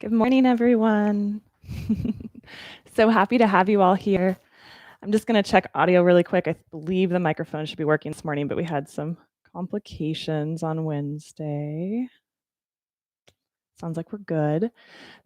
Good morning, everyone. So happy to have you all here. I'm just going to check audio really quick. I believe the microphone should be working this morning, but we had some complications on Wednesday. Sounds like we're good.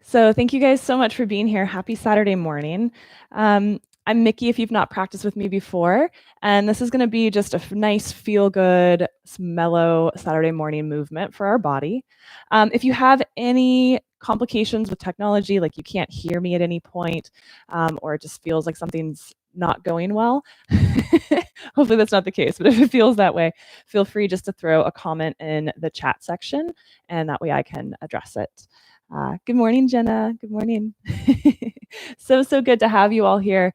So thank you guys so much for being here. Happy Saturday morning. I'm Mikki, if you've not practiced with me before, and this is going to be just a nice, feel-good, mellow Saturday morning movement for our body. If you have any complications with technology, like you can't hear me at any point, or it just feels like something's not going well, hopefully that's not the case, but if it feels that way, feel free just to throw a comment in the chat section, and that way I can address it. Good morning, Jenna. Good morning. So good to have you all here.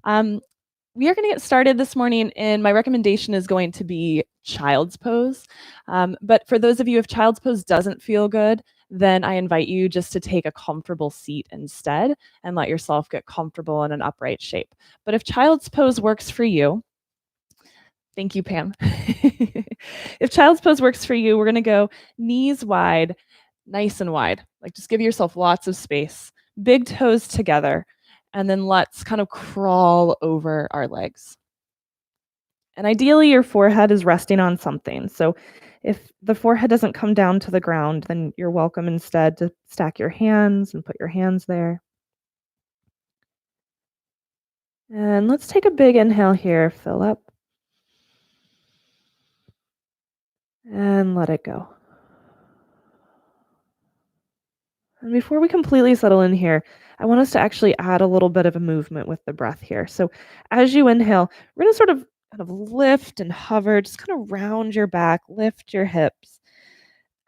We are going to get started this morning, and my recommendation is going to be child's pose. But for those of you, if child's pose doesn't feel good, then I invite you just to take a comfortable seat instead and let yourself get comfortable in an upright shape. But if child's pose works for you, thank you, Pam. If child's pose works for you, we're going to go knees wide, nice and wide. Like just give yourself lots of space, big toes together, and then let's kind of crawl over our legs. And ideally, your forehead is resting on something. So if the forehead doesn't come down to the ground, then you're welcome instead to stack your hands and put your hands there. And let's take a big inhale here, fill up. And let it go. And before we completely settle in here, I want us to actually add a little bit of a movement with the breath here. So as you inhale, we're going to sort of kind of lift and hover, just kind of round your back, lift your hips.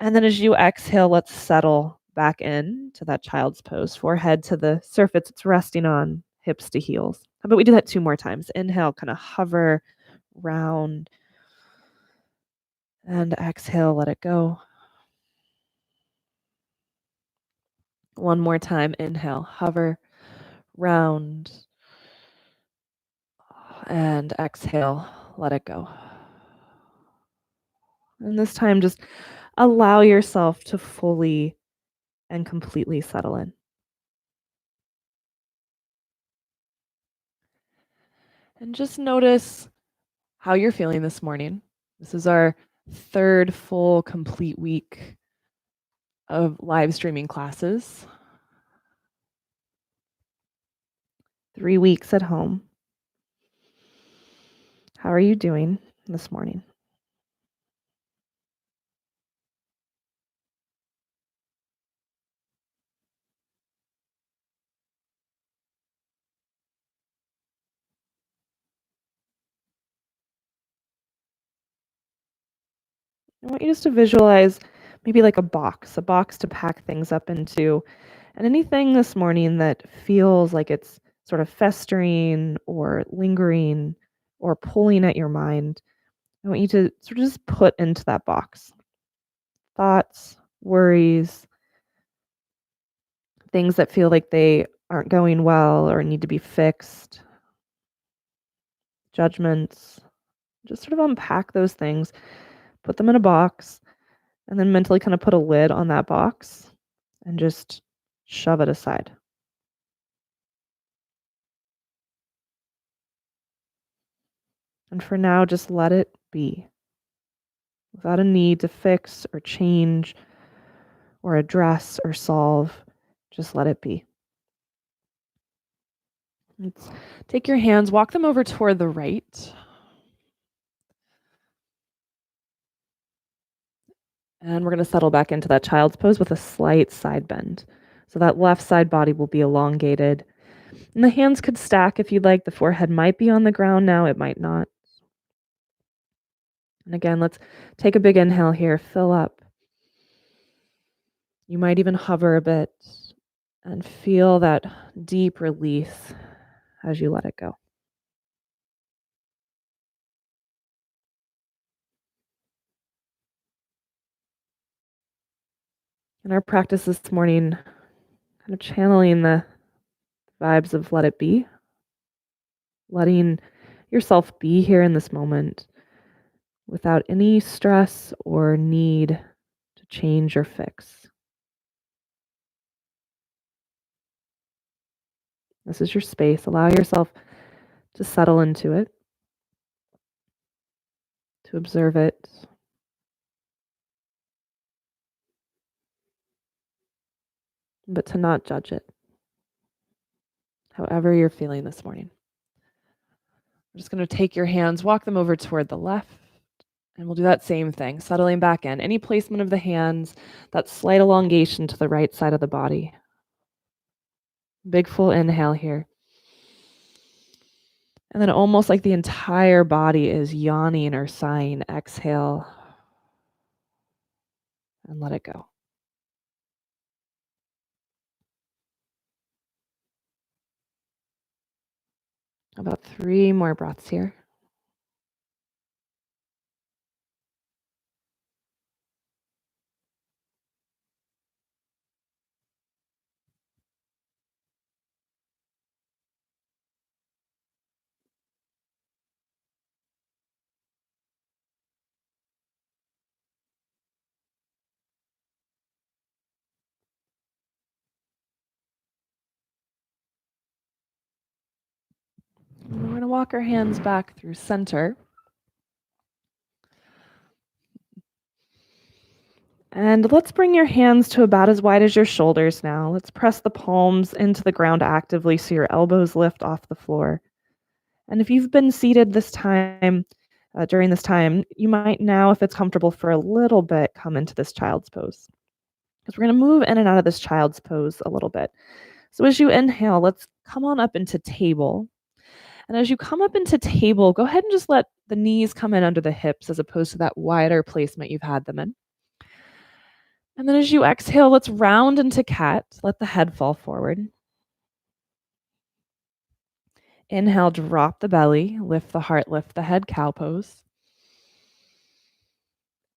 And then as you exhale, let's settle back in to that child's pose, forehead to the surface it's resting on, hips to heels. How about we do that 2 more times? Inhale, kind of hover, round, and exhale, let it go. 1 more time, inhale, hover, round, and exhale, let it go. And this time, just allow yourself to fully and completely settle in. And just notice how you're feeling this morning. This is our 3rd full complete week of live streaming classes. 3 weeks at home. How are you doing this morning? I want you just to visualize maybe like a box to pack things up into. And anything this morning that feels like it's sort of festering or lingering or pulling at your mind, I want you to sort of just put into that box. Thoughts, worries, things that feel like they aren't going well or need to be fixed, judgments. Just sort of unpack those things, put them in a box, and then mentally kind of put a lid on that box and just shove it aside. And for now, just let it be without a need to fix or change or address or solve. Just let it be. Let's take your hands, walk them over toward the right. And we're going to settle back into that child's pose with a slight side bend. So that left side body will be elongated. And the hands could stack if you'd like. The forehead might be on the ground now, it might not. And again, let's take a big inhale here, fill up. You might even hover a bit and feel that deep release as you let it go. In our practice this morning, kind of channeling the vibes of let it be, letting yourself be here in this moment without any stress or need to change or fix. This is your space. Allow yourself to settle into it, to observe it, but to not judge it, however you're feeling this morning. We're just going to take your hands, walk them over toward the left, and we'll do that same thing, settling back in. Any placement of the hands, that slight elongation to the right side of the body. Big full inhale here. And then almost like the entire body is yawning or sighing. Exhale and let it go. About 3 more breaths here. And we're going to walk our hands back through center. And let's bring your hands to about as wide as your shoulders now. Let's press the palms into the ground actively so your elbows lift off the floor. And if you've been seated this time, during this time, you might now, if it's comfortable for a little bit, come into this child's pose. Because we're going to move in and out of this child's pose a little bit. So as you inhale, let's come on up into table. And as you come up into table, go ahead and just let the knees come in under the hips as opposed to that wider placement you've had them in. And then as you exhale, let's round into cat. Let the head fall forward. Inhale, drop the belly, lift the heart, lift the head, cow pose.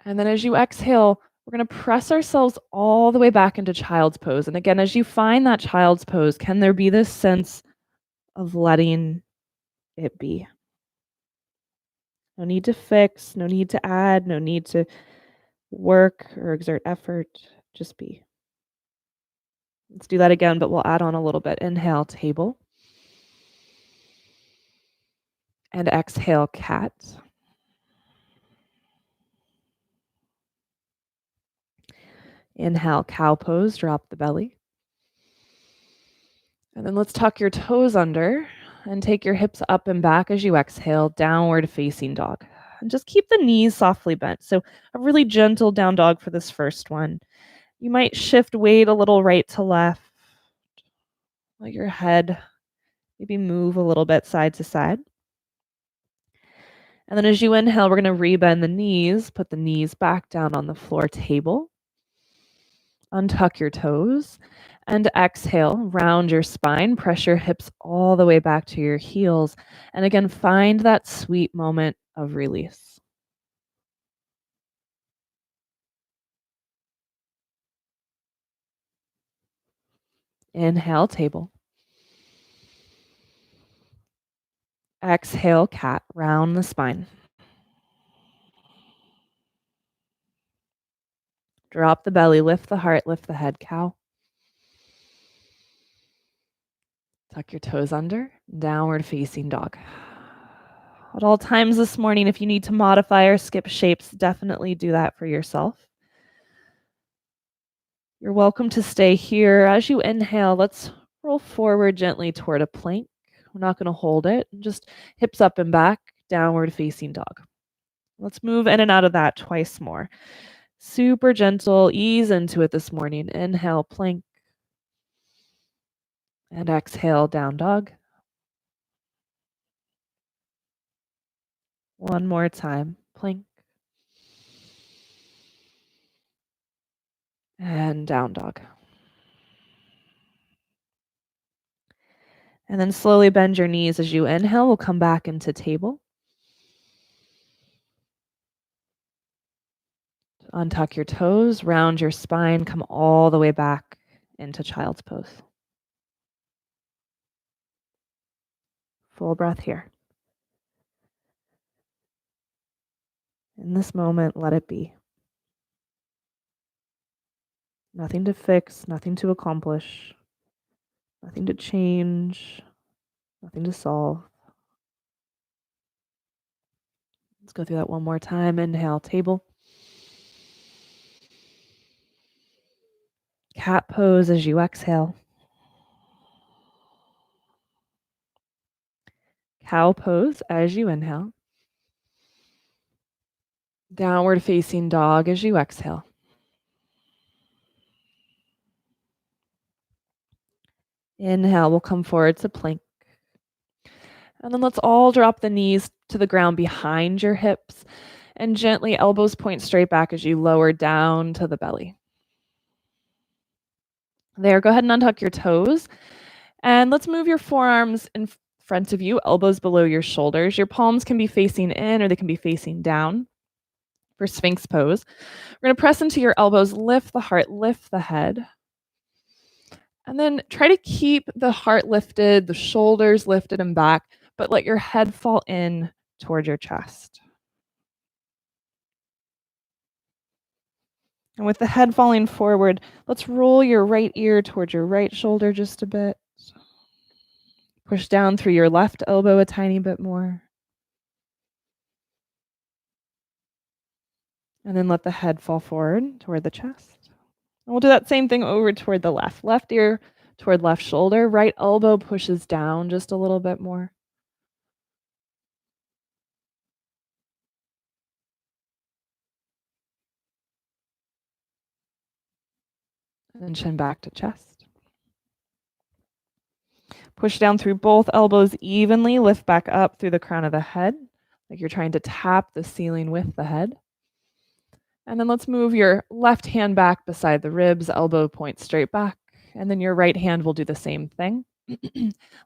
And then as you exhale, we're going to press ourselves all the way back into child's pose. And again, as you find that child's pose, can there be this sense of letting it be? No need to fix, no need to add, no need to work or exert effort. Just be. Let's do that again, but we'll add on a little bit. Inhale, table. And exhale, cat. Inhale, cow pose, drop the belly. And then let's tuck your toes under and take your hips up and back as you exhale, downward facing dog. And just keep the knees softly bent. So a really gentle down dog for this first one. You might shift weight a little right to left. Let your head maybe move a little bit side to side. And then as you inhale, we're going to rebend the knees, put the knees back down on the floor table. Untuck your toes and exhale, round your spine, press your hips all the way back to your heels. And again, find that sweet moment of release. Inhale, table. Exhale, cat, round the spine. Drop the belly, lift the heart, lift the head, cow. Tuck your toes under, downward facing dog. At all times this morning, if you need to modify or skip shapes, definitely do that for yourself. You're welcome to stay here. As you inhale, let's roll forward gently toward a plank. We're not going to hold it. Just hips up and back, downward facing dog. Let's move in and out of that twice more. Super gentle, ease into it this morning. Inhale, plank. And exhale, down dog. One more time. Plank. And down dog. And then slowly bend your knees as you inhale. We'll come back into table. Untuck your toes, round your spine, come all the way back into child's pose. Full breath here. In this moment, let it be. Nothing to fix, nothing to accomplish. Nothing to change, nothing to solve. Let's go through that one more time. Inhale, table. Cat pose as you exhale. Cow pose as you inhale. Downward facing dog as you exhale. Inhale, we'll come forward to plank. And then let's all drop the knees to the ground behind your hips and gently elbows point straight back as you lower down to the belly. There, go ahead and untuck your toes. And let's move your forearms in front of you, elbows below your shoulders. Your palms can be facing in or they can be facing down for Sphinx pose. We're going to press into your elbows, lift the heart, lift the head. And then try to keep the heart lifted, the shoulders lifted and back, but let your head fall in toward your chest. And with the head falling forward, let's roll your right ear toward your right shoulder just a bit. Push down through your left elbow a tiny bit more. And then let the head fall forward toward the chest. And we'll do that same thing over toward the left. Left ear toward left shoulder. Right elbow pushes down just a little bit more. And then chin back to chest. Push down through both elbows evenly. Lift back up through the crown of the head, like you're trying to tap the ceiling with the head. And then let's move your left hand back beside the ribs, elbow point straight back. And then your right hand will do the same thing.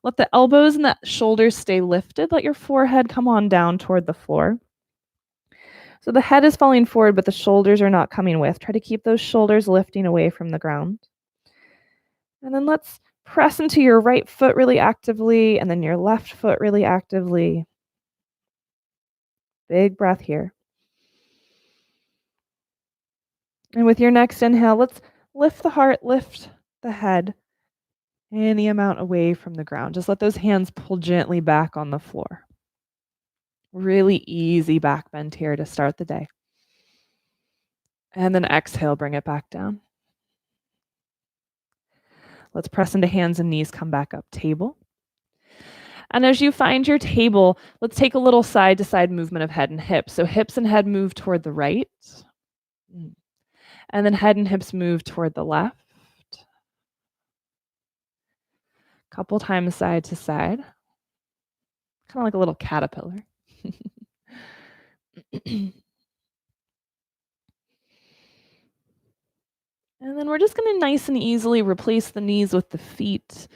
Let the elbows and the shoulders stay lifted. Let your forehead come on down toward the floor. So the head is falling forward, but the shoulders are not coming with. Try to keep those shoulders lifting away from the ground. And then let's press into your right foot really actively, and then your left foot really actively. Big breath here. And with your next inhale, let's lift the heart, lift the head any amount away from the ground. Just let those hands pull gently back on the floor. Really easy back bend here to start the day. And then exhale, bring it back down. Let's press into hands and knees, come back up, table. And as you find your table, let's take a little side to side movement of head and hips. So hips and head move toward the right. And then head and hips move toward the left. Couple times side to side. Kind of like a little caterpillar. And then we're just going to nice and easily replace the knees with the feet.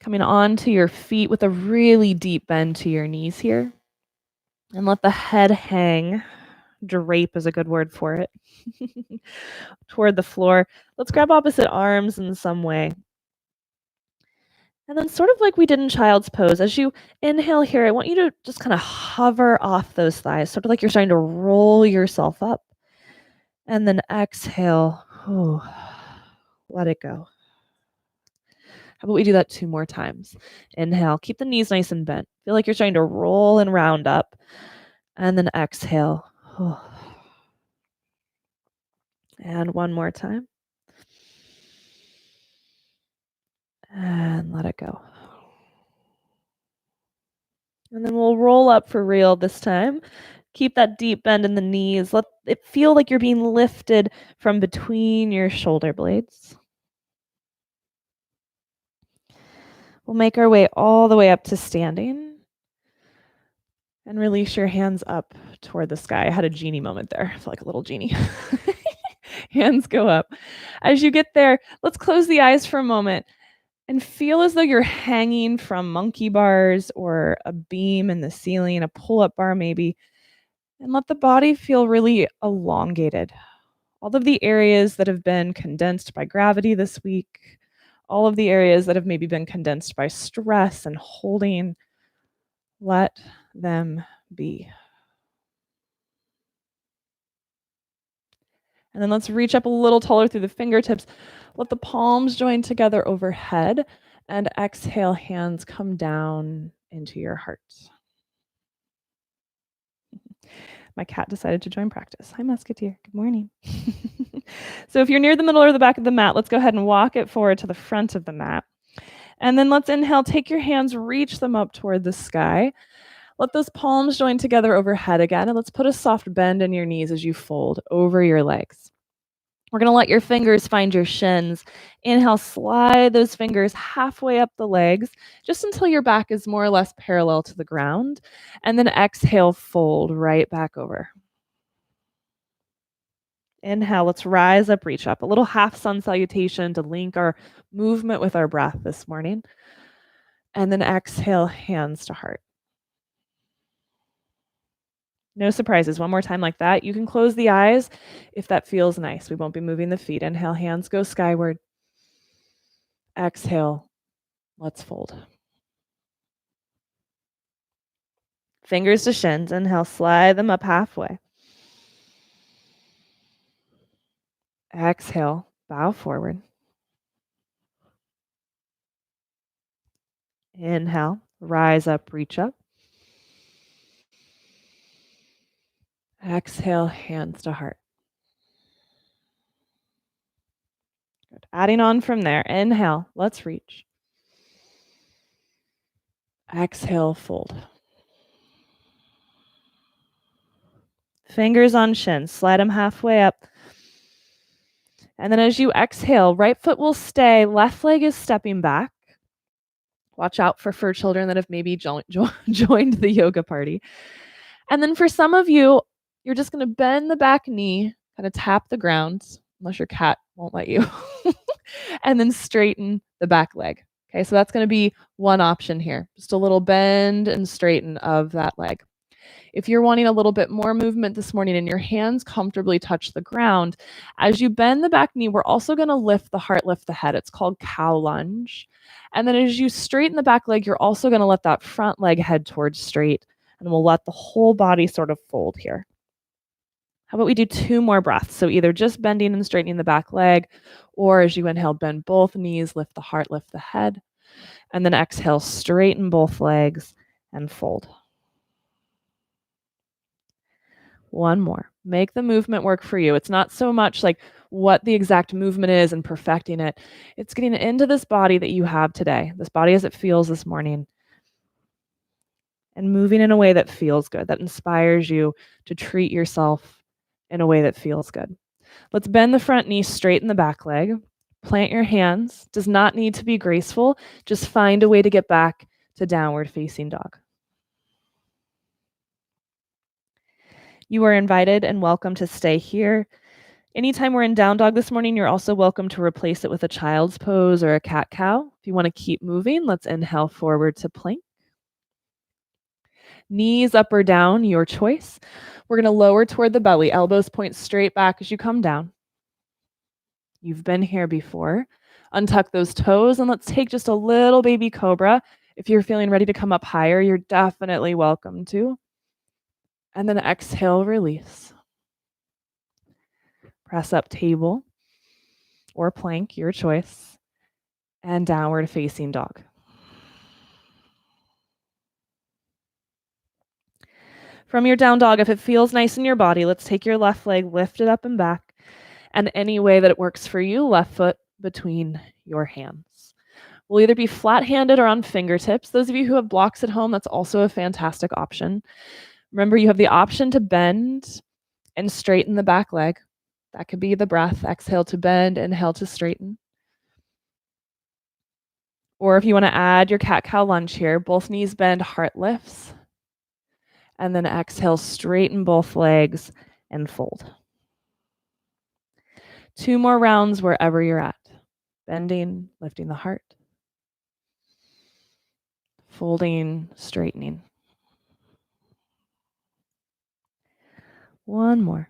Coming onto your feet with a really deep bend to your knees here. And let the head hang. Drape is a good word for it. Toward the floor. Let's grab opposite arms in some way. And then sort of like we did in child's pose, as you inhale here, I want you to just kind of hover off those thighs, sort of like you're starting to roll yourself up. And then exhale. Oh, let it go. How about we do that 2 more times? Inhale, keep the knees nice and bent. Feel like you're starting to roll and round up. And then exhale. Oh. And one more time. And let it go. And then we'll roll up for real this time. Keep that deep bend in the knees. Let it feel like you're being lifted from between your shoulder blades. We'll make our way all the way up to standing. And release your hands up toward the sky. I had a genie moment there. I feel like a little genie. Hands go up. As you get there, let's close the eyes for a moment and feel as though you're hanging from monkey bars or a beam in the ceiling, a pull-up bar maybe, and let the body feel really elongated. All of the areas that have been condensed by gravity this week, all of the areas that have maybe been condensed by stress and holding, let them be. And then let's reach up a little taller through the fingertips. Let the palms join together overhead, and exhale, hands come down into your heart. My cat decided to join practice. Hi, Musketeer. Good morning. So if you're near the middle or the back of the mat, let's go ahead and walk it forward to the front of the mat. And then let's inhale, take your hands, reach them up toward the sky. Let those palms join together overhead again, and let's put a soft bend in your knees as you fold over your legs. We're going to let your fingers find your shins. Inhale, slide those fingers halfway up the legs, just until your back is more or less parallel to the ground. And then exhale, fold right back over. Inhale, let's rise up, reach up. A little half sun salutation to link our movement with our breath this morning. And then exhale, hands to heart. No surprises. One more time like that. You can close the eyes if that feels nice. We won't be moving the feet. Inhale, hands go skyward. Exhale, let's fold. Fingers to shins. Inhale, slide them up halfway. Exhale, bow forward. Inhale, rise up, reach up. Exhale, hands to heart. Good. Adding on from there. Inhale, let's reach. Exhale, fold. Fingers on shins. Slide them halfway up. And then as you exhale, right foot will stay. Left leg is stepping back. Watch out for children that have maybe joined the yoga party. And then for some of you, you're just going to bend the back knee, kind of tap the ground, unless your cat won't let you, and then straighten the back leg. Okay, so that's going to be one option here. Just a little bend and straighten of that leg. If you're wanting a little bit more movement this morning and your hands comfortably touch the ground, as you bend the back knee, we're also going to lift the heart, lift the head. It's called cow lunge. And then as you straighten the back leg, you're also going to let that front leg head towards straight, and we'll let the whole body sort of fold here. How about we do 2 more breaths? So either just bending and straightening the back leg, or as you inhale, bend both knees, lift the heart, lift the head, and then exhale, straighten both legs and fold. One more. Make the movement work for you. It's not so much like what the exact movement is and perfecting it. It's getting into this body that you have today, this body as it feels this morning, and moving in a way that feels good, that inspires you to treat yourself in a way that feels good. Let's bend the front knee, straighten the back leg. Plant your hands. Does not need to be graceful. Just find a way to get back to downward facing dog. You are invited and welcome to stay here. Anytime we're in down dog this morning, you're also welcome to replace it with a child's pose or a cat cow. If you want to keep moving, let's inhale forward to plank. Knees up or down, your choice. We're going to lower toward the belly. Elbows point straight back as you come down. You've been here before. Untuck those toes and let's take just a little baby cobra. If you're feeling ready to come up higher, you're definitely welcome to. And then exhale, release. Press up table or plank, your choice, and downward facing dog. From your down dog, if it feels nice in your body, let's take your left leg, lift it up and back, and any way that it works for you, left foot between your hands. We'll either be flat-handed or on fingertips. Those of you who have blocks at home, that's also a fantastic option. Remember, you have the option to bend and straighten the back leg. That could be the breath. Exhale to bend, inhale to straighten. Or if you want to add your cat-cow lunge here, both knees bend, heart lifts. And then exhale, straighten both legs and fold. 2 more rounds wherever you're at. Bending, lifting the heart. Folding, straightening. 1 more.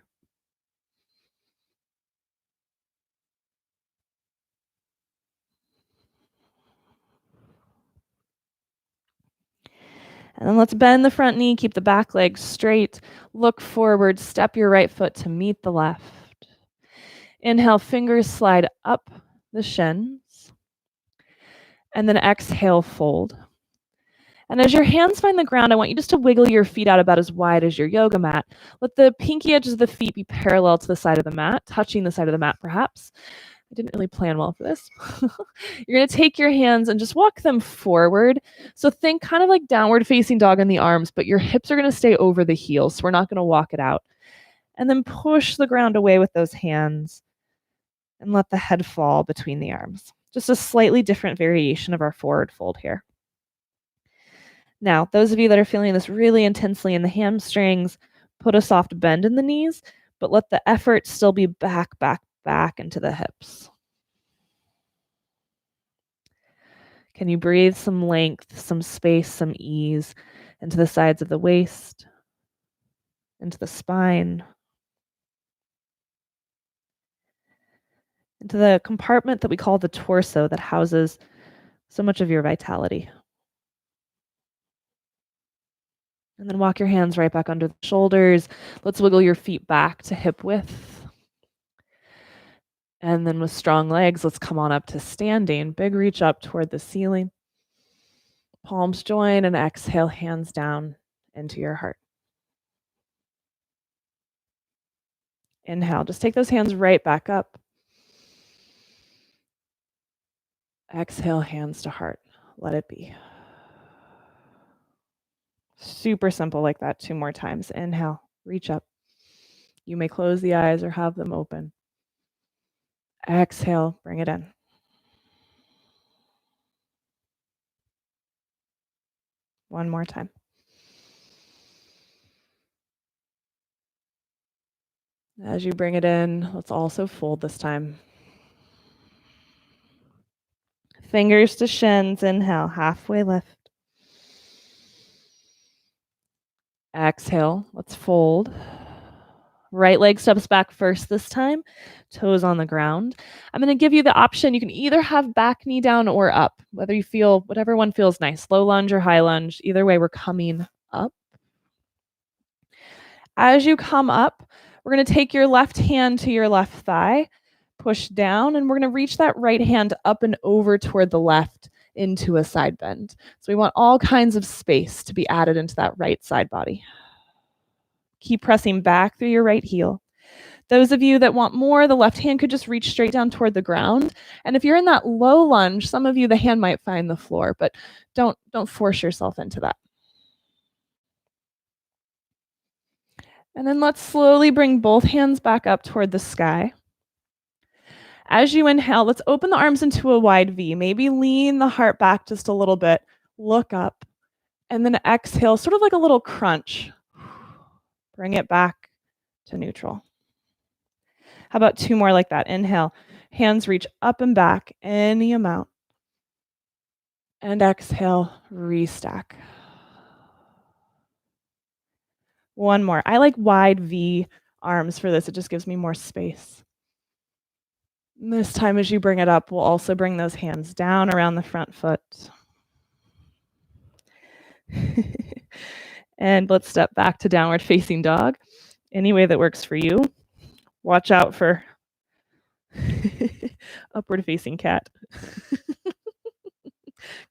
And then let's bend the front knee, keep the back leg straight, look forward, step your right foot to meet the left. Inhale, fingers slide up the shins. And then exhale, fold. And as your hands find the ground, I want you just to wiggle your feet out about as wide as your yoga mat. Let the pinky edges of the feet be parallel to the side of the mat, touching the side of the mat perhaps. I didn't really plan well for this. You're going to take your hands and just walk them forward. So think kind of like downward facing dog in the arms, but your hips are going to stay over the heels. So we're not going to walk it out. And then push the ground away with those hands and let the head fall between the arms. Just a slightly different variation of our forward fold here. Now, those of you that are feeling this really intensely in the hamstrings, put a soft bend in the knees, but let the effort still be back into the hips. Can you breathe some length, some space, some ease into the sides of the waist, into the spine, into the compartment that we call the torso that houses so much of your vitality. And then walk your hands right back under the shoulders. Let's wiggle your feet back to hip width. And then with strong legs, let's come on up to standing. Big reach up toward the ceiling. Palms join and exhale, hands down into your heart. Inhale, just take those hands right back up. Exhale, hands to heart. Let it be. Super simple like that. 2 more times. Inhale, reach up. You may close the eyes or have them open. Exhale, bring it in. One more time. As you bring it in, let's also fold this time. Fingers to shins. Inhale, halfway lift. Exhale, let's fold. Right leg steps back first this time, toes on the ground. I'm going to give you the option. You can either have back knee down or up, whatever one feels nice, low lunge or high lunge. Either way, we're coming up. As you come up, we're going to take your left hand to your left thigh, push down, and we're going to reach that right hand up and over toward the left into a side bend. So we want all kinds of space to be added into that right side body. Keep pressing back through your right heel. Those of you that want more, the left hand could just reach straight down toward the ground. And if you're in that low lunge, some of you, the hand might find the floor, but don't force yourself into that. And then let's slowly bring both hands back up toward the sky. As you inhale, let's open the arms into a wide V. Maybe lean the heart back just a little bit. Look up. And then exhale, sort of like a little crunch. Bring it back to neutral. How about 2 more like that? Inhale, hands reach up and back any amount. And exhale, restack. 1 more. I like wide V arms for this. It just gives me more space. And this time as you bring it up, we'll also bring those hands down around the front foot. And let's step back to downward facing dog. Any way that works for you. Watch out for upward facing cat.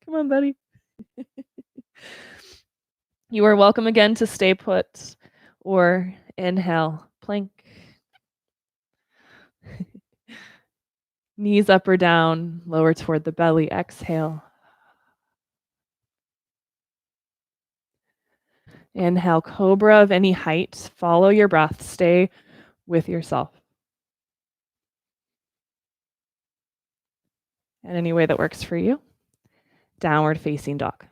Come on, buddy. You are welcome again to stay put or inhale, plank. Knees up or down, lower toward the belly, exhale. Inhale, cobra of any height. Follow your breath. Stay with yourself. And any way that works for you. Downward facing dog.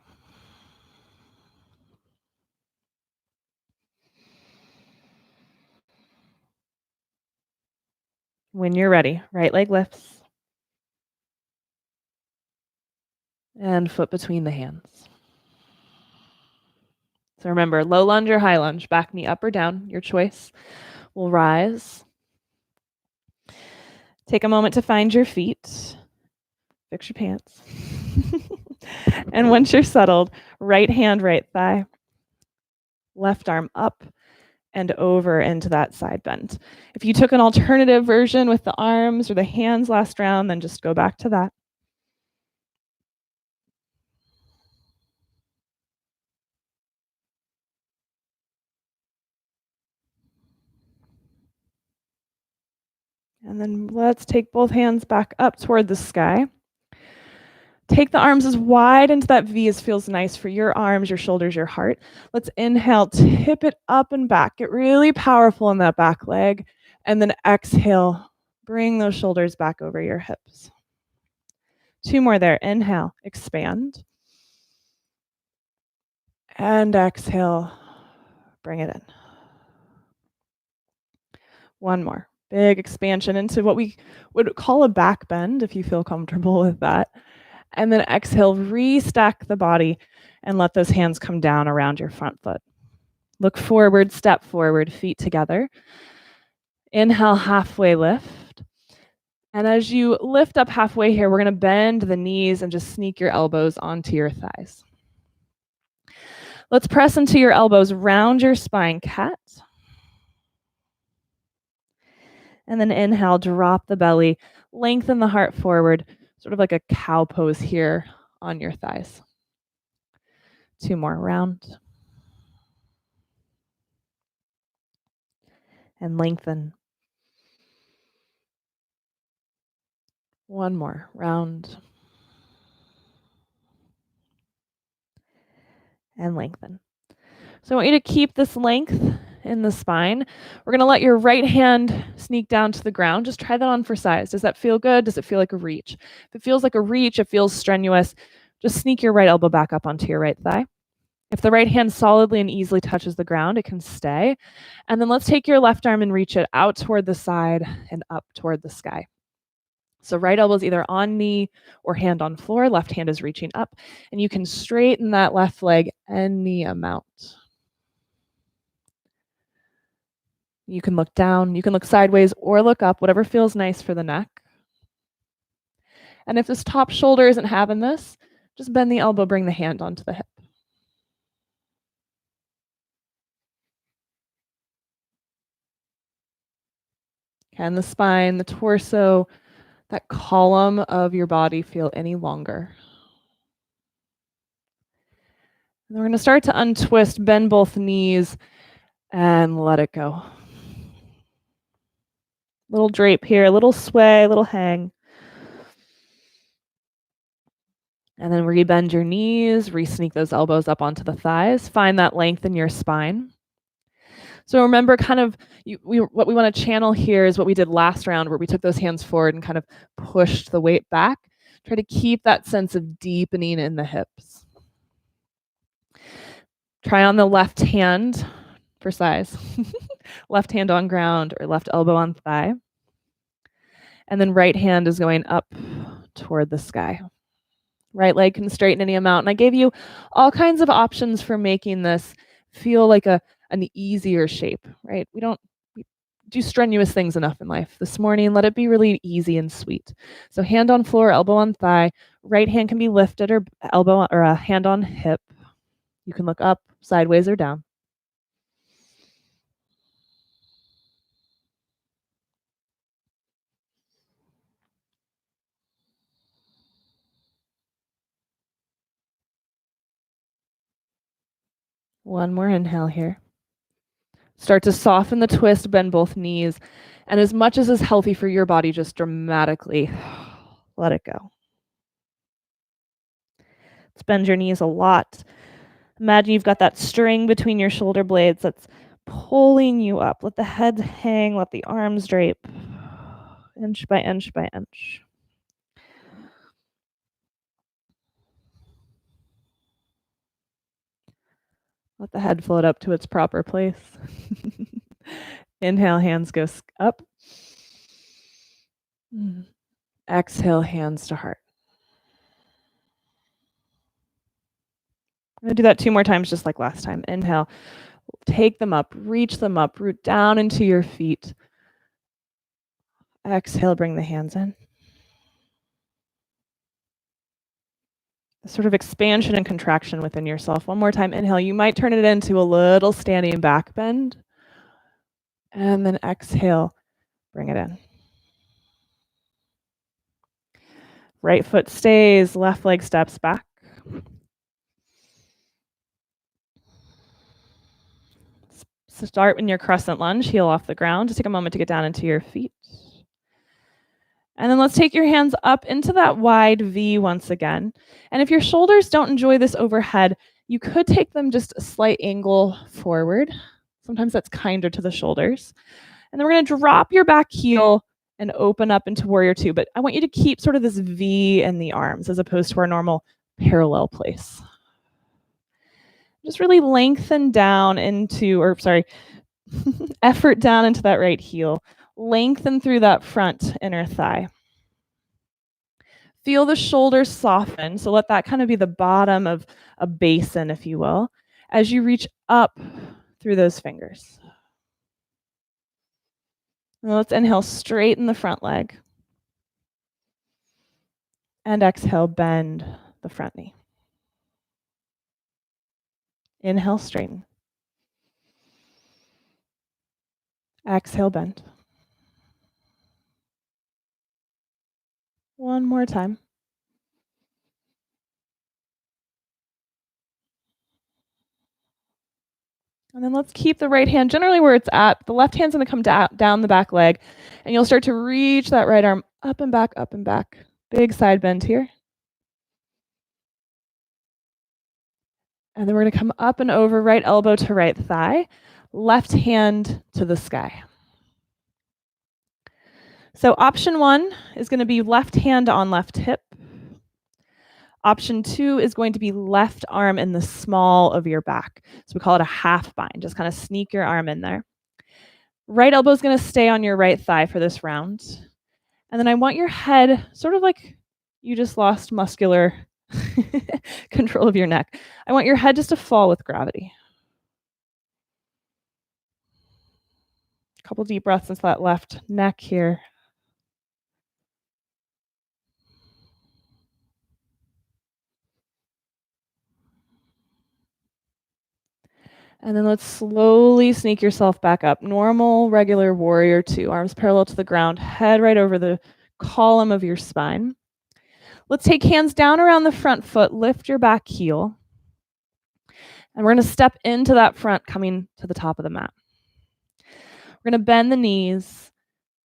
When you're ready, right leg lifts. And foot between the hands. So remember, low lunge or high lunge, back knee up or down, your choice. We'll rise. Take a moment to find your feet. Fix your pants. And once you're settled, right hand, right thigh. Left arm up and over into that side bend. If you took an alternative version with the arms or the hands last round, then just go back to that. And then let's take both hands back up toward the sky. Take the arms as wide into that V as feels nice for your arms, your shoulders, your heart. Let's inhale, tip it up and back. Get really powerful in that back leg. And then exhale, bring those shoulders back over your hips. 2 more there. Inhale, expand. And exhale, bring it in. 1 more. Big expansion into what we would call a back bend, if you feel comfortable with that. And then exhale, restack the body and let those hands come down around your front foot. Look forward, step forward, feet together. Inhale, halfway lift. And as you lift up halfway here, we're going to bend the knees and just sneak your elbows onto your thighs. Let's press into your elbows, round your spine, cat. And then inhale, drop the belly, lengthen the heart forward, sort of like a cow pose here on your thighs. 2 more, round. And lengthen. 1 more, round. And lengthen. So I want you to keep this length in the spine. We're going to let your right hand sneak down to the ground. Just try that on for size. Does that feel good? Does it feel like a reach? If it feels like a reach, it feels strenuous, just sneak your right elbow back up onto your right thigh. If the right hand solidly and easily touches the ground, it can stay. And then let's take your left arm and reach it out toward the side and up toward the sky. So right elbow is either on knee or hand on floor. Left hand is reaching up. And you can straighten that left leg any amount. You can look down, you can look sideways or look up, whatever feels nice for the neck. And if this top shoulder isn't having this, just bend the elbow, bring the hand onto the hip. Can the spine, the torso, that column of your body feel any longer? And we're going to start to untwist, bend both knees, and let it go. Little drape here, a little sway, a little hang. And then rebend your knees, re-sneak those elbows up onto the thighs. Find that length in your spine. So remember kind of what we want to channel here is what we did last round where we took those hands forward and kind of pushed the weight back. Try to keep that sense of deepening in the hips. Try on the left hand for size. Left hand on ground or left elbow on thigh. And then right hand is going up toward the sky. Right leg can straighten any amount. And I gave you all kinds of options for making this feel like an easier shape, right? We do strenuous things enough in life. This morning, let it be really easy and sweet. So hand on floor, elbow on thigh. Right hand can be lifted or elbow or a hand on hip. You can look up, sideways, or down. One more inhale here. Start to soften the twist, bend both knees. And as much as is healthy for your body, just dramatically let it go. Let's bend your knees a lot. Imagine you've got that string between your shoulder blades that's pulling you up. Let the head hang, let the arms drape, inch by inch by inch. Let the head float up to its proper place. Inhale, hands go up. Exhale, hands to heart. I'm going to do that 2 more times just like last time. Inhale, take them up, reach them up, root down into your feet. Exhale, bring the hands in. A sort of expansion and contraction within yourself. One more time, inhale. You might turn it into a little standing back bend And then exhale, bring it in. Right foot stays, left leg steps back. So start in your crescent lunge, heel off the ground. Just take a moment to get down into your feet. And then let's take your hands up into that wide V once again. And if your shoulders don't enjoy this overhead, you could take them just a slight angle forward. Sometimes that's kinder to the shoulders. And then we're going to drop your back heel and open up into warrior two. But I want you to keep sort of this V in the arms as opposed to our normal parallel place. Just really lengthen down into, effort down into that right heel. Lengthen through that front inner thigh. Feel the shoulders soften. So let that kind of be the bottom of a basin, if you will, as you reach up through those fingers. Now let's inhale, straighten the front leg. And exhale, bend the front knee. Inhale, straighten. Exhale, bend. One more time. And then let's keep the right hand generally where it's at. The left hand's going to come down the back leg, and you'll start to reach that right arm up and back, up and back. Big side bend here. And then we're going to come up and over, right elbow to right thigh, left hand to the sky. So option 1 is going to be left hand on left hip. Option 2 is going to be left arm in the small of your back. So we call it a half bind. Just kind of sneak your arm in there. Right elbow is going to stay on your right thigh for this round. And then I want your head sort of like you just lost muscular control of your neck. I want your head just to fall with gravity. A couple deep breaths into that left neck here. And then let's slowly sneak yourself back up. Normal, regular warrior two, arms parallel to the ground, head right over the column of your spine. Let's take hands down around the front foot, lift your back heel. And we're going to step into that front, coming to the top of the mat. We're going to bend the knees,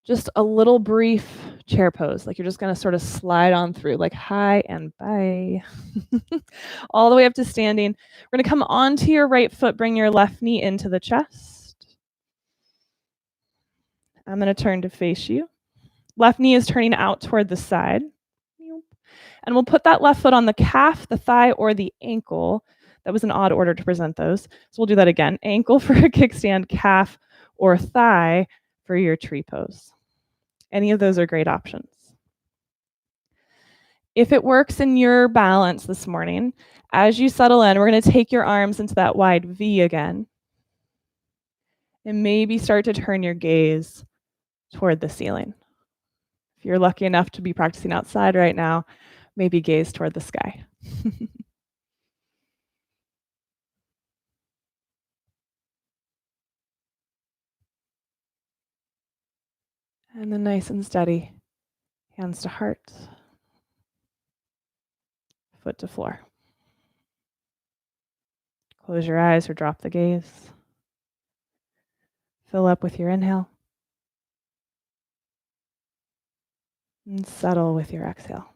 just a little brief chair pose, like you're just going to sort of slide on through, like hi and bye. All the way up to standing. We're going to come onto your right foot, bring your left knee into the chest. I'm going to turn to face you. Left knee is turning out toward the side. And we'll put that left foot on the calf, the thigh, or the ankle. That was an odd order to present those. So we'll do that again. Ankle for a kickstand, calf or thigh for your tree pose. Any of those are great options. If it works in your balance this morning, as you settle in, we're going to take your arms into that wide V again. And maybe start to turn your gaze toward the ceiling. If you're lucky enough to be practicing outside right now, maybe gaze toward the sky. And then nice and steady, hands to heart, foot to floor. Close your eyes or drop the gaze. Fill up with your inhale. And settle with your exhale.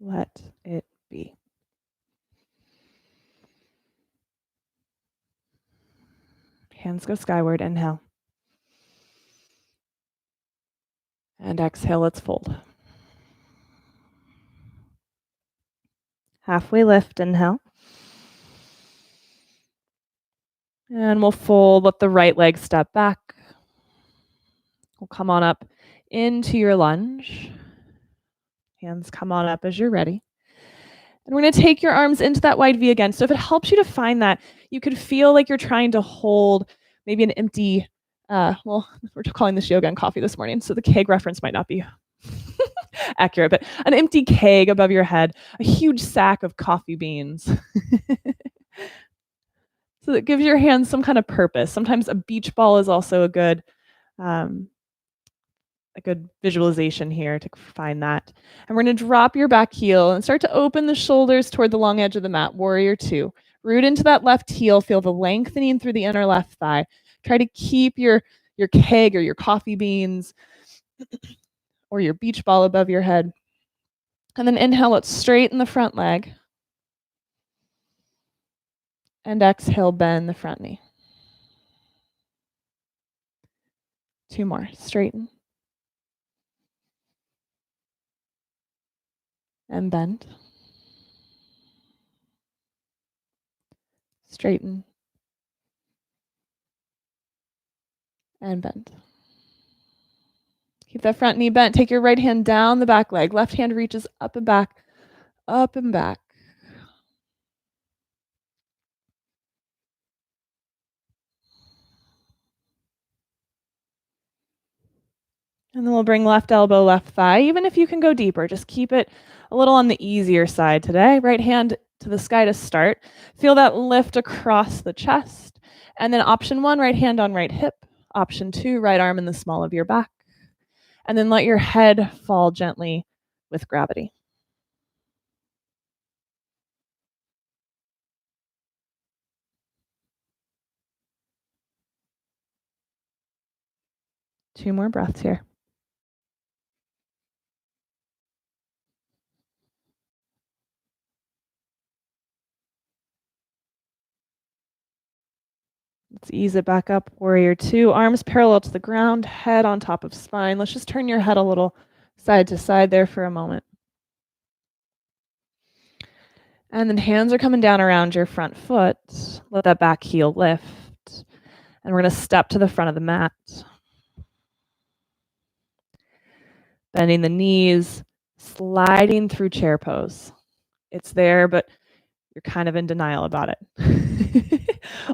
Let it be. Hands go skyward, inhale. And exhale, let's fold. Halfway lift, inhale. And we'll fold, let the right leg step back. We'll come on up into your lunge. Hands come on up as you're ready. And we're going to take your arms into that wide V again. So if it helps you to find that, you could feel like you're trying to hold maybe an empty, well, we're calling this yoga and coffee this morning, so the keg reference might not be accurate, but an empty keg above your head, a huge sack of coffee beans. So that gives your hands some kind of purpose. Sometimes a beach ball is also a good visualization here to find that. And we're going to drop your back heel and start to open the shoulders toward the long edge of the mat, warrior two. Root into that left heel, feel the lengthening through the inner left thigh. Try to keep your keg or your coffee beans or your beach ball above your head. And then inhale, let's straighten the front leg. And exhale, bend the front knee. 2 more, straighten. And bend. Straighten. And bend. Keep that front knee bent. Take your right hand down the back leg. Left hand reaches up and back, up and back. And then we'll bring left elbow, left thigh. Even if you can go deeper, just keep it a little on the easier side today. Right hand to the sky to start. Feel that lift across the chest. And then option 1, right hand on right hip. Option 2, right arm in the small of your back. And then let your head fall gently with gravity. Two more breaths here. Let's ease it back up. Warrior two, arms parallel to the ground, head on top of spine. Let's just turn your head a little side to side there for a moment. And then hands are coming down around your front foot. Let that back heel lift. And we're going to step to the front of the mat. Bending the knees, sliding through chair pose. It's there, but you're kind of in denial about it.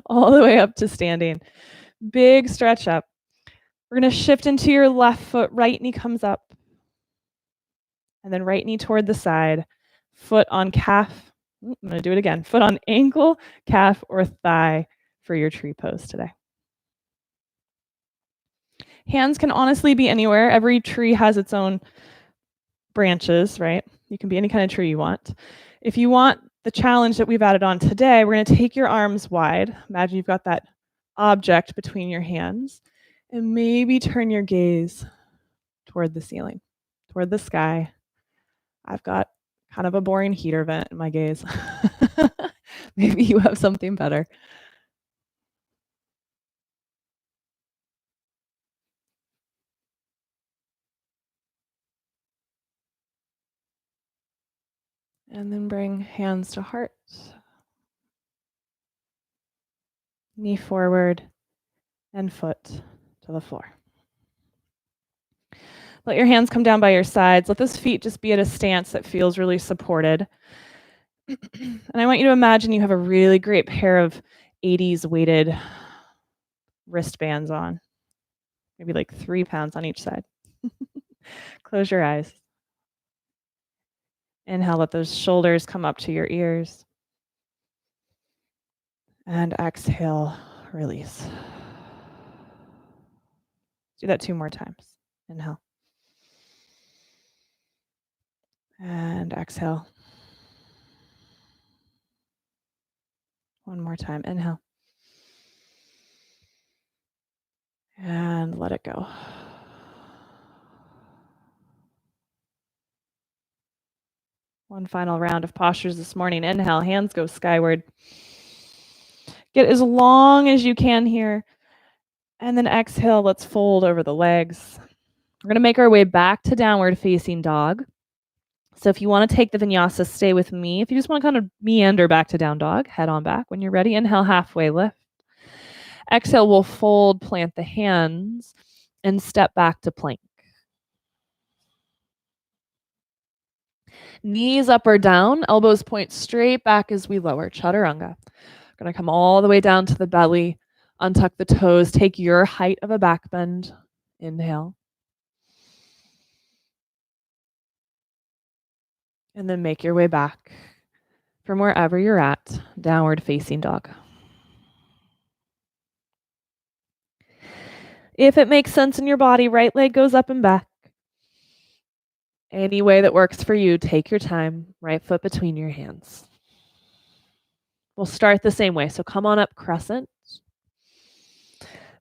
All the way up to standing. Big stretch up. We're going to shift into your left foot. Right knee comes up. And then right knee toward the side. Foot on calf. I'm going to do it again. Foot on ankle, calf, or thigh for your tree pose today. Hands can honestly be anywhere. Every tree has its own branches, right? You can be any kind of tree you want. If you want the challenge that we've added on today, we're going to take your arms wide. Imagine you've got that object between your hands. And maybe turn your gaze toward the ceiling, toward the sky. I've got kind of a boring heater vent in my gaze. Maybe you have something better. And then bring hands to heart. Knee forward and foot to the floor. Let your hands come down by your sides. Let those feet just be at a stance that feels really supported. And I want you to imagine you have a really great pair of 80s weighted wristbands on. Maybe like 3 pounds on each side. Close your eyes. Inhale, let those shoulders come up to your ears. And exhale, release. Do that 2 more times. Inhale. And exhale. 1 more time. Inhale. And let it go. One final round of postures this morning. Inhale, hands go skyward. Get as long as you can here. And then exhale, let's fold over the legs. We're going to make our way back to downward facing dog. So if you want to take the vinyasa, stay with me. If you just want to kind of meander back to down dog, head on back. When you're ready, inhale, halfway lift. Exhale, we'll fold, plant the hands, and step back to plank. Knees up or down, elbows point straight back as we lower, chaturanga. We're going to come all the way down to the belly Untuck the toes. Take your height of a back bend. Inhale. And then make your way back from wherever you're at, downward facing dog. If it makes sense in your body, right leg goes up and back. Any way that works for you, take your time, right foot between your hands. We'll start the same way. So come on up, crescent.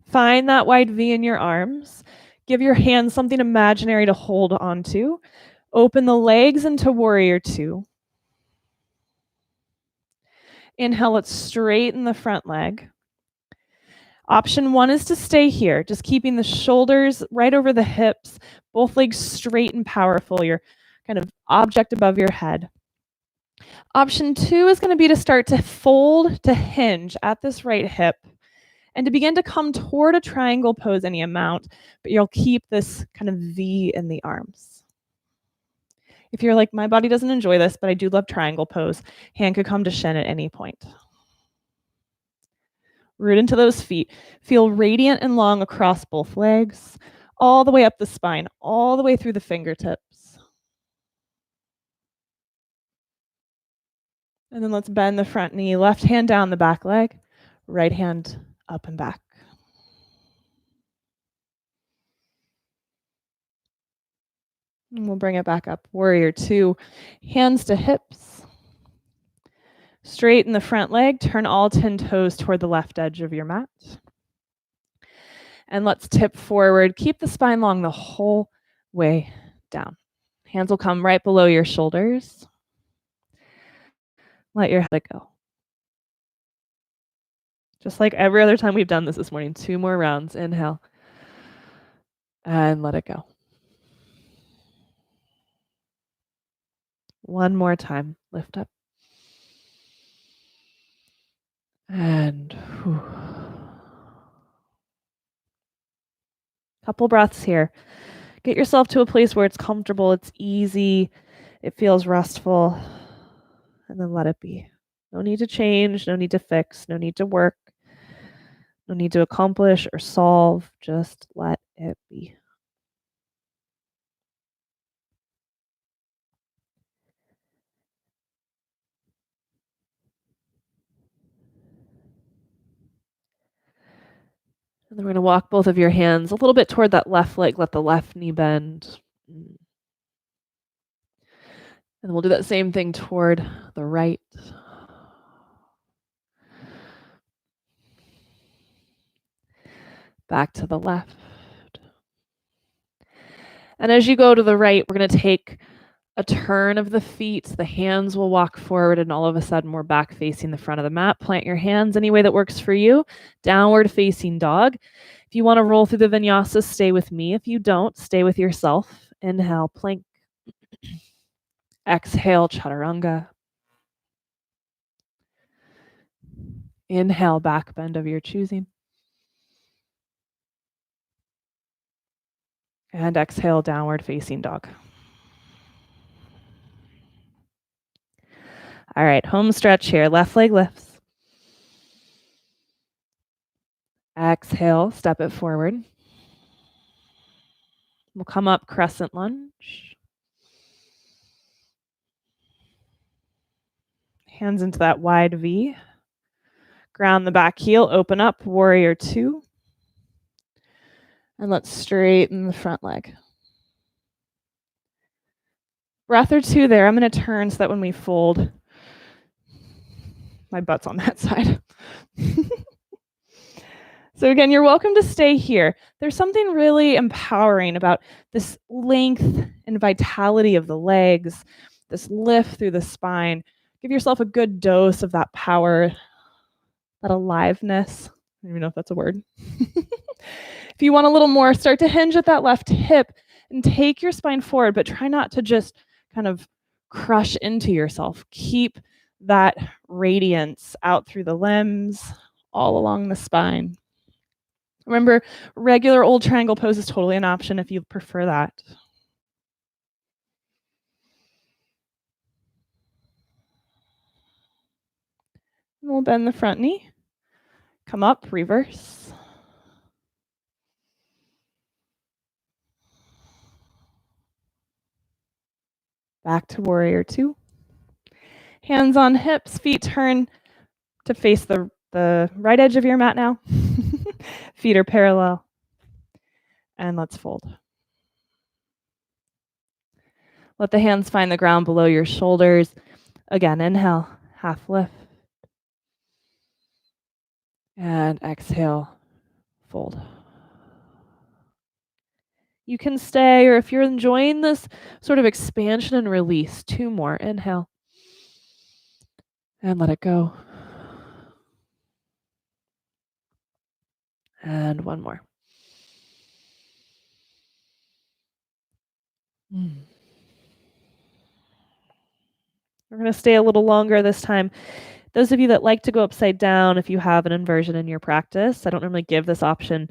Find that wide V in your arms. Give your hands something imaginary to hold onto. Open the legs into warrior two. Inhale, let's straighten the front leg. Option one is to stay here, just keeping the shoulders right over the hips, both legs straight and powerful, your kind of object above your head. Option two is going to be to start to fold to hinge at this right hip and to begin to come toward a triangle pose any amount, but you'll keep this kind of V in the arms. If you're like, my body doesn't enjoy this, but I do love triangle pose, hand could come to shin at any point. Root into those feet. Feel radiant and long across both legs, all the way up the spine, all the way through the fingertips. And then let's bend the front knee, left hand down the back leg, right hand up and back. And we'll bring it back up. Warrior two, hands to hips. Straighten the front leg, turn all 10 toes toward the left edge of your mat. And let's tip forward. Keep the spine long the whole way down. Hands will come right below your shoulders. Let your head go. Just like every other time we've done this morning. 2 more rounds. Inhale. And let it go. One more time. Lift up. And couple breaths here. Get yourself to a place where it's comfortable, it's easy, it feels restful, and then let it be. No need to change, no need to fix, no need to work, no need to accomplish or solve. Just let it be. And then we're going to walk both of your hands a little bit toward that left leg. Let the left knee bend. And we'll do that same thing toward the right. Back to the left. And as you go to the right, we're going to take a turn of the feet. The hands will walk forward, and all of a sudden we're back facing the front of the mat. Plant your hands any way that works for you. Downward facing dog. If you want to roll through the vinyasa, stay with me. If you don't, stay with yourself. Inhale, plank. Exhale, chaturanga. Inhale, back bend of your choosing. And exhale, downward facing dog. All right, home stretch here. Left leg lifts. Exhale, step it forward. We'll come up, crescent lunge. Hands into that wide V. Ground the back heel, open up, warrior two. And let's straighten the front leg. Breath or two there. I'm going to turn so that when we fold, my butt's on that side. So again, you're welcome to stay here. There's something really empowering about this length and vitality of the legs, this lift through the spine. Give yourself a good dose of that power, that aliveness. I don't even know if that's a word. If you want a little more, start to hinge at that left hip and take your spine forward, but try not to just kind of crush into yourself. Keep that radiance out through the limbs, all along the spine. Remember, regular old triangle pose is totally an option if you prefer that. We'll bend the front knee. Come up, reverse. Back to warrior 2. Hands on hips, feet turn to face the right edge of your mat now. Feet are parallel. And let's fold. Let the hands find the ground below your shoulders. Again, inhale, half lift. And exhale, fold. You can stay, or if you're enjoying this sort of expansion and release, 2 more. Inhale. And let it go. And 1 more. We're going to stay a little longer this time. Those of you that like to go upside down, if you have an inversion in your practice, I don't normally give this option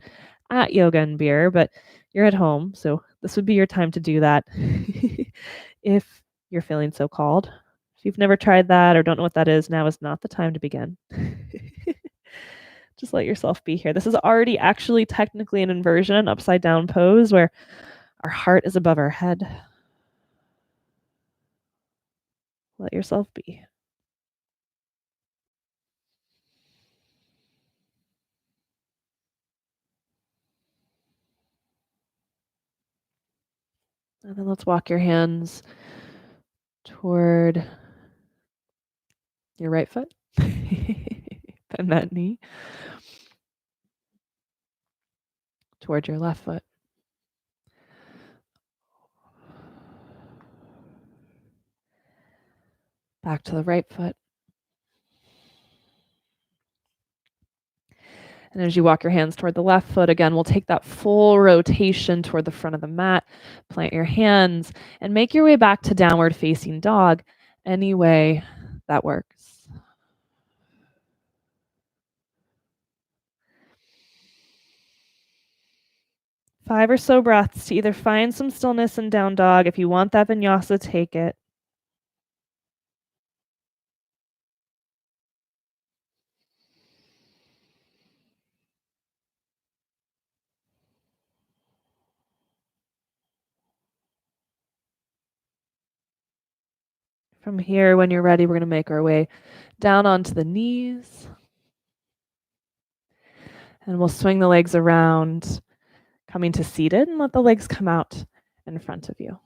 at Yoga and Beer, but you're at home, so this would be your time to do that if you're feeling so called. If you've never tried that or don't know what that is, now is not the time to begin. Just let yourself be here. This is already actually technically an inversion, an upside down pose where our heart is above our head. Let yourself be. And then let's walk your hands toward your right foot. Bend that knee. Toward your left foot. Back to the right foot. And as you walk your hands toward the left foot, again, we'll take that full rotation toward the front of the mat. Plant your hands and make your way back to downward facing dog any way that works. Five or so breaths to either find some stillness in down dog. If you want that vinyasa, take it. From here, when you're ready, we're going to make our way down onto the knees. And we'll swing the legs around, coming to seated, and let the legs come out in front of you.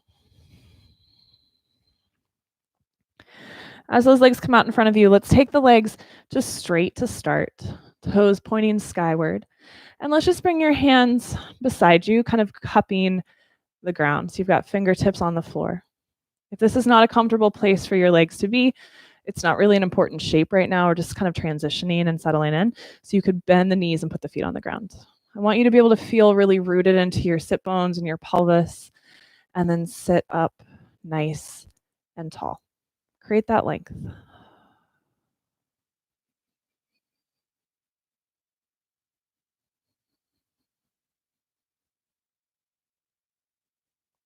As those legs come out in front of you, let's take the legs just straight to start, toes pointing skyward. And let's just bring your hands beside you, kind of cupping the ground. So you've got fingertips on the floor. If this is not a comfortable place for your legs to be, it's not really an important shape right now. We're just kind of transitioning and settling in. So you could bend the knees and put the feet on the ground. I want you to be able to feel really rooted into your sit bones and your pelvis, and then sit up nice and tall. Create that length.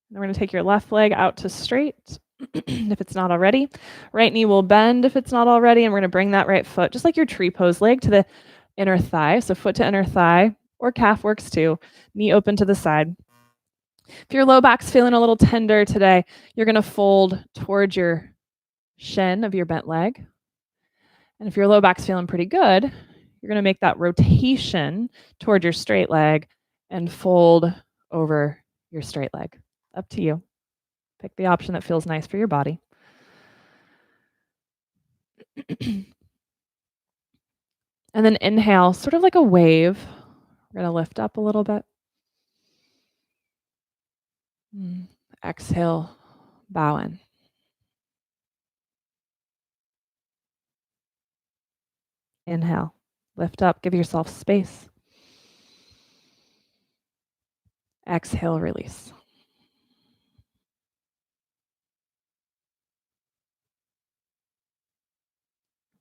And we're going to take your left leg out to straight if it's not already. Right knee will bend if it's not already, and we're going to bring that right foot, just like your tree pose leg, to the inner thigh. So foot to inner thigh, or calf works too. Knee open to the side. If your low back's feeling a little tender today, you're going to fold towards your shin of your bent leg. And if your low back's feeling pretty good, you're going to make that rotation toward your straight leg and fold over your straight leg. Up to you. Pick the option that feels nice for your body. And then inhale, sort of like a wave. We're going to lift up a little bit. Exhale, bow in. Inhale, lift up, give yourself space. Exhale, release.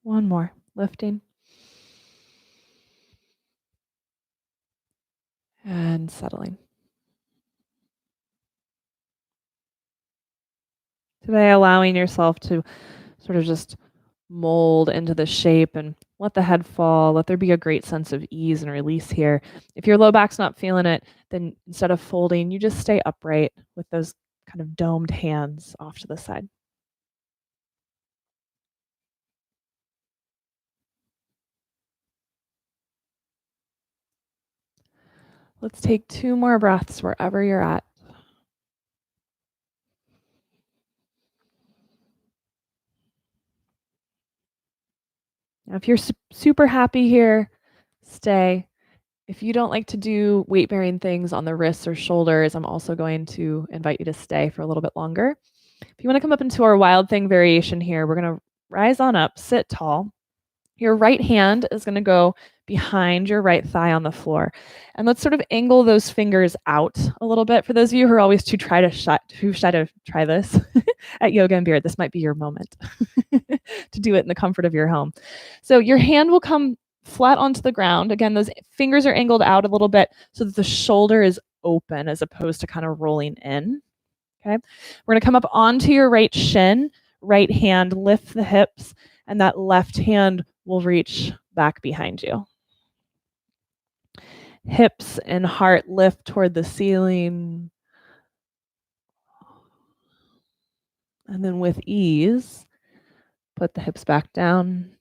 One more, lifting. And settling. Today, allowing yourself to sort of just mold into the shape and Let the head fall. Let there be a great sense of ease and release here. If your low back's not feeling it, then instead of folding, you just stay upright with those kind of domed hands off to the side. Let's take 2 more breaths wherever you're at. Now, if you're super happy here, stay. If you don't like to do weight bearing things on the wrists or shoulders, I'm also going to invite you to stay for a little bit longer. If you want to come up into our wild thing variation here, we're going to rise on up, sit tall. Your right hand is going to go behind your right thigh on the floor. And let's sort of angle those fingers out a little bit. For those of you who are always too shy to try this at Yoga and Beard, this might be your moment to do it in the comfort of your home. So your hand will come flat onto the ground. Again, those fingers are angled out a little bit so that the shoulder is open as opposed to kind of rolling in. Okay. We're going to come up onto your right shin, right hand, lift the hips, and that left hand will reach back behind you. Hips and heart lift toward the ceiling. And then with ease, put the hips back down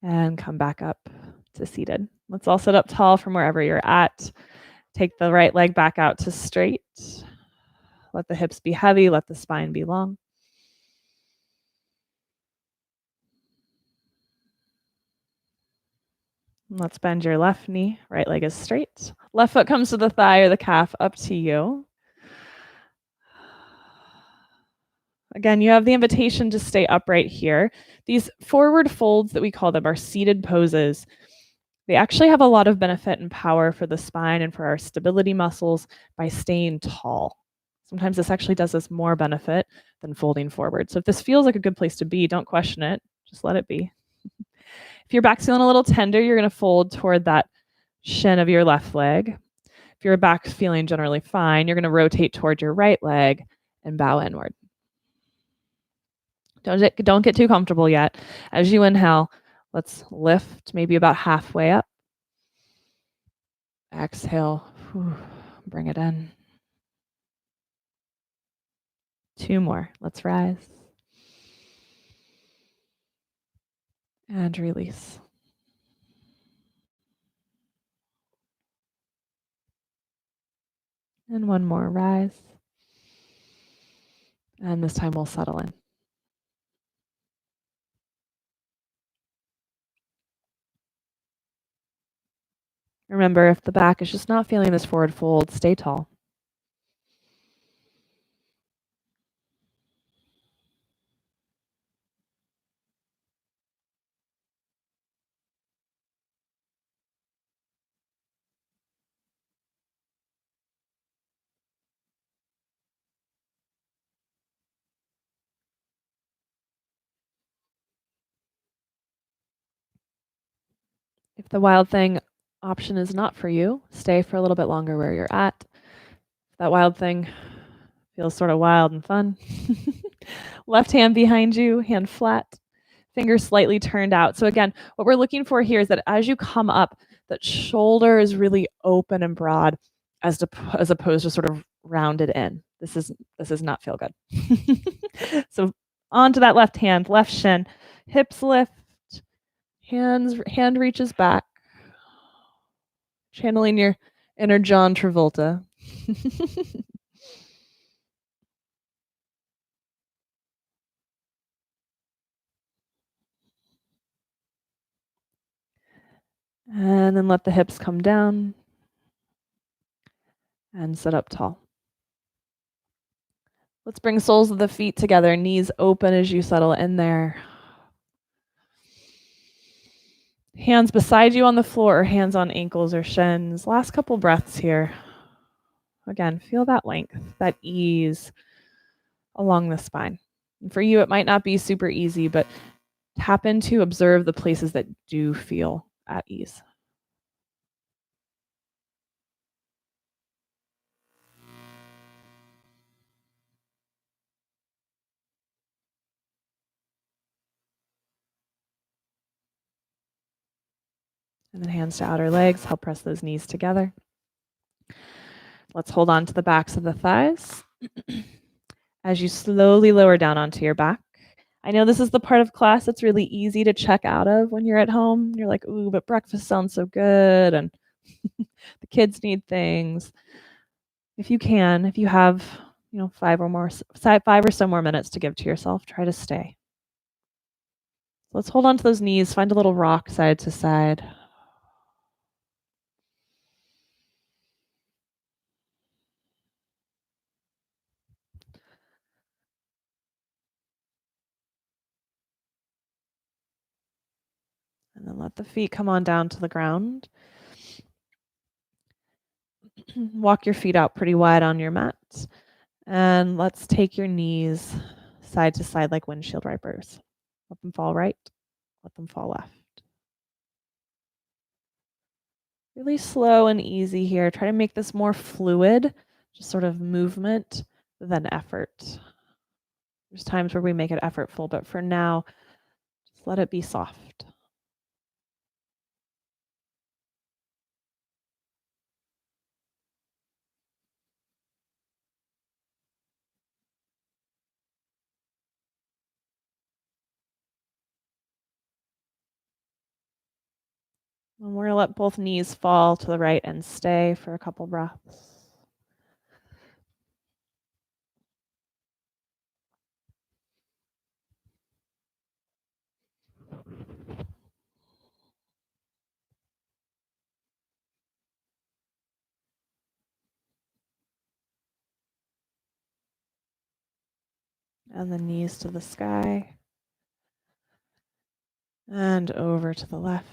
and come back up to seated. Let's all sit up tall from wherever you're at. Take the right leg back out to straight. Let the hips be heavy, let the spine be long. Let's bend your left knee, right leg is straight. Left foot comes to the thigh or the calf, up to you. Again, you have the invitation to stay upright here. These forward folds that we call them are seated poses. They actually have a lot of benefit and power for the spine and for our stability muscles by staying tall. Sometimes this actually does us more benefit than folding forward. So if this feels like a good place to be, don't question it. Just let it be. If your back's feeling a little tender, you're going to fold toward that shin of your left leg. If your back's feeling generally fine, you're going to rotate toward your right leg and bow inward. Don't get too comfortable yet. As you inhale, let's lift maybe about halfway up. Exhale, bring it in. 2 more. Let's rise. And release. And 1 more. Rise. And this time we'll settle in. Remember, if the back is just not feeling this forward fold, stay tall. If the wild thing option is not for you, stay for a little bit longer where you're at. If that wild thing feels sort of wild and fun. Left hand behind you, hand flat, fingers slightly turned out. So again, what we're looking for here is that as you come up, that shoulder is really open and broad as opposed to sort of rounded in. This is not feel good. So onto that left hand, left shin, hips lift, hand reaches back, channeling your inner John Travolta. And then let the hips come down and sit up tall. Let's bring soles of the feet together, knees open as you settle in there. Hands beside you on the floor or hands on ankles or shins. Last couple breaths here. Again, feel that length, that ease along the spine. And for you, it might not be super easy, but tap into, observe the places that do feel at ease. And then hands to outer legs, help press those knees together. Let's hold on to the backs of the thighs. As you slowly lower down onto your back. I know this is the part of class that's really easy to check out of when you're at home. You're like, ooh, but breakfast sounds so good, and the kids need things. If you can, if you have, 5 or so more minutes to give to yourself, try to stay. Let's hold on to those knees, find a little rock side to side. And then let the feet come on down to the ground. Walk your feet out pretty wide on your mat. And let's take your knees side to side like windshield wipers. Let them fall right, let them fall left. Really slow and easy here. Try to make this more fluid, just sort of movement than effort. There's times where we make it effortful, but for now, just let it be soft. And we're going to let both knees fall to the right and stay for a couple breaths. And the knees to the sky. And over to the left.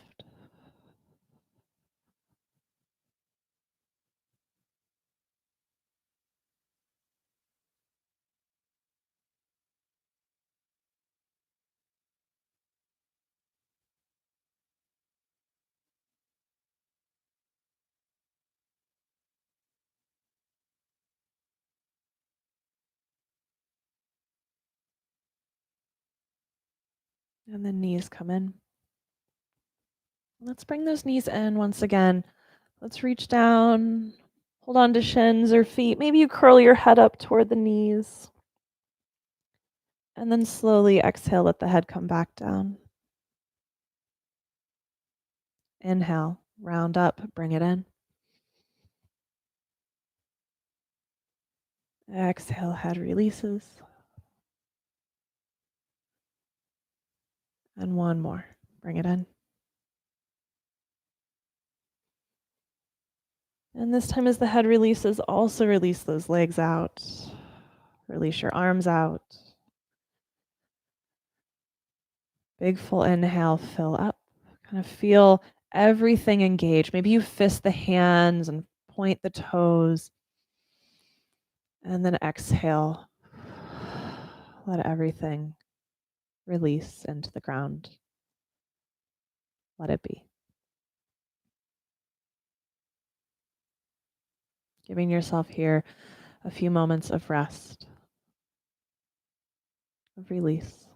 And the knees come in. Let's bring those knees in once again. Let's reach down, hold on to shins or feet. Maybe you curl your head up toward the knees. And then slowly exhale, let the head come back down. Inhale, round up, bring it in. Exhale, head releases. And one more, bring it in. And this time as the head releases, also release those legs out. Release your arms out. Big full inhale, fill up. Kind of feel everything engage. Maybe you fist the hands and point the toes. And then exhale. Let everything release into the ground. Let it be. Giving yourself here a few moments of rest, of release.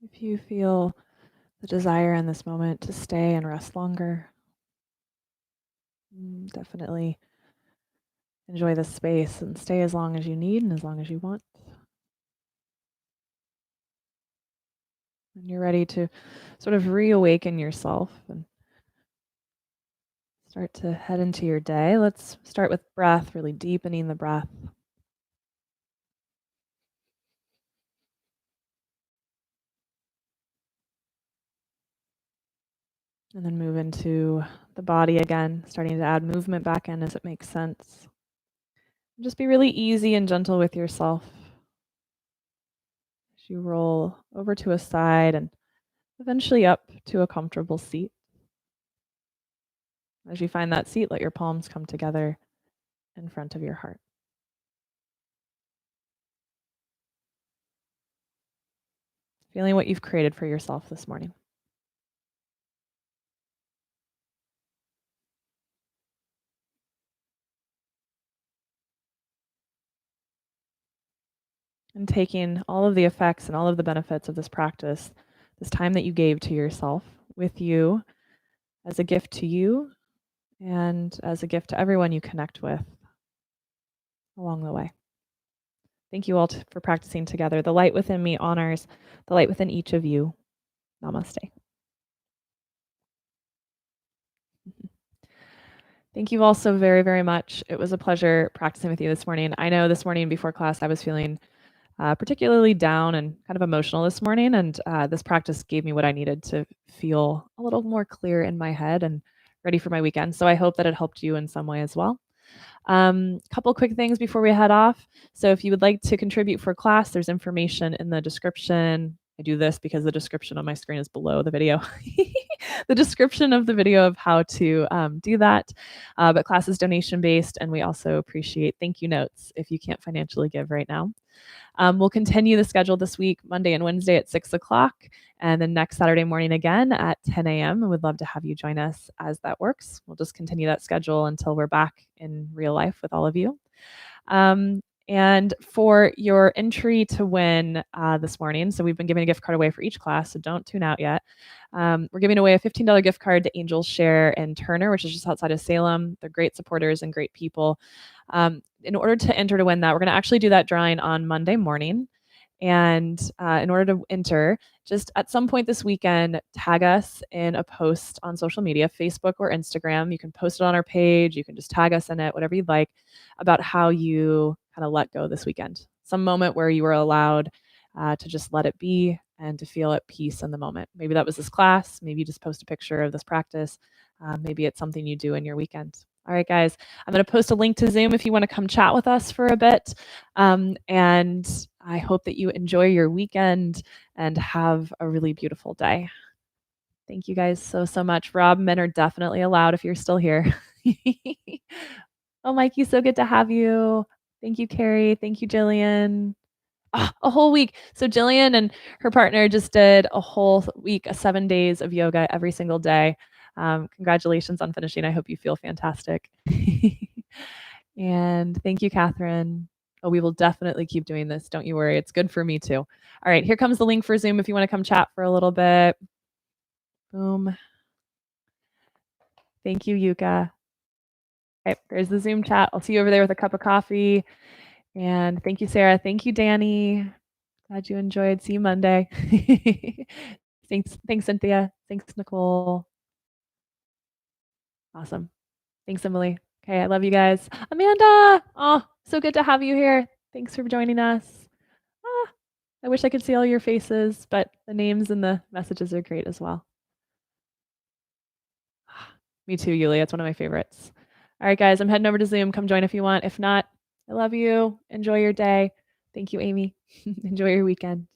If you feel the desire in this moment to stay and rest longer, definitely enjoy this space and stay as long as you need and as long as you want. And you're ready to sort of reawaken yourself and start to head into your day. Let's start with breath, really deepening the breath. And then move into the body again, starting to add movement back in as it makes sense. Just be really easy and gentle with yourself as you roll over to a side and eventually up to a comfortable seat. As you find that seat, let your palms come together in front of your heart. Feeling what you've created for yourself this morning. And taking all of the effects and all of the benefits of this practice, this time that you gave to yourself with you as a gift to you and as a gift to everyone you connect with along the way. Thank you all for practicing together. The light within me honors the light within each of you. Namaste. Thank you all so very, very much. It was a pleasure practicing with you this morning. I know this morning before class I was feeling particularly down and kind of emotional this morning, and this practice gave me what I needed to feel a little more clear in my head and ready for my weekend. So I hope that it helped you in some way as well. Couple quick things before we head off. So if you would like to contribute for class, there's information in the description. I do this because the description on my screen is below the video. The description of the video of how to do that. But class is donation based, and we also appreciate thank you notes if you can't financially give right now. We'll continue the schedule this week, Monday and Wednesday at 6 o'clock, and then next Saturday morning again at 10 a.m. I would love to have you join us as that works. We'll just continue that schedule until we're back in real life with all of you. And for your entry to win this morning, so we've been giving a gift card away for each class, so don't tune out yet. We're giving away a $15 gift card to Angels Share in Turner, which is just outside of Salem. They're great supporters and great people. In order to enter to win that, we're going to actually do that drawing on Monday morning. And in order to enter, just at some point this weekend, tag us in a post on social media, Facebook or Instagram. You can post it on our page. You can just tag us in it, whatever you'd like, about how you kind of let go this weekend. Some moment where you were allowed to just let it be and to feel at peace in the moment. Maybe that was this class. Maybe you just post a picture of this practice. Maybe it's something you do in your weekend. All right, guys, I'm going to post a link to Zoom if you want to come chat with us for a bit. And I hope that you enjoy your weekend and have a really beautiful day. Thank you guys so, so much. Rob, men are definitely allowed if you're still here. Oh, Mikey, so good to have you. Thank you, Carrie. Thank you, Jillian. A whole week. So Jillian and her partner just did a whole week, 7 days of yoga every single day. Congratulations on finishing. I hope you feel fantastic. And thank you, Catherine. Oh, we will definitely keep doing this. Don't you worry. It's good for me too. All right, here comes the link for Zoom if you want to come chat for a little bit. Boom. Thank you, Yuka. Okay, there's the Zoom chat. I'll see you over there with a cup of coffee. And thank you, Sarah. Thank you, Danny. Glad you enjoyed. See you Monday. Thanks, Cynthia. Thanks, Nicole. Awesome. Thanks, Emily. Okay, I love you guys. Amanda! Oh, so good to have you here. Thanks for joining us. Ah, I wish I could see all your faces, but the names and the messages are great as well. Me too, Yulia. It's one of my favorites. All right, guys, I'm heading over to Zoom. Come join if you want. If not, I love you. Enjoy your day. Thank you, Amy. Enjoy your weekend.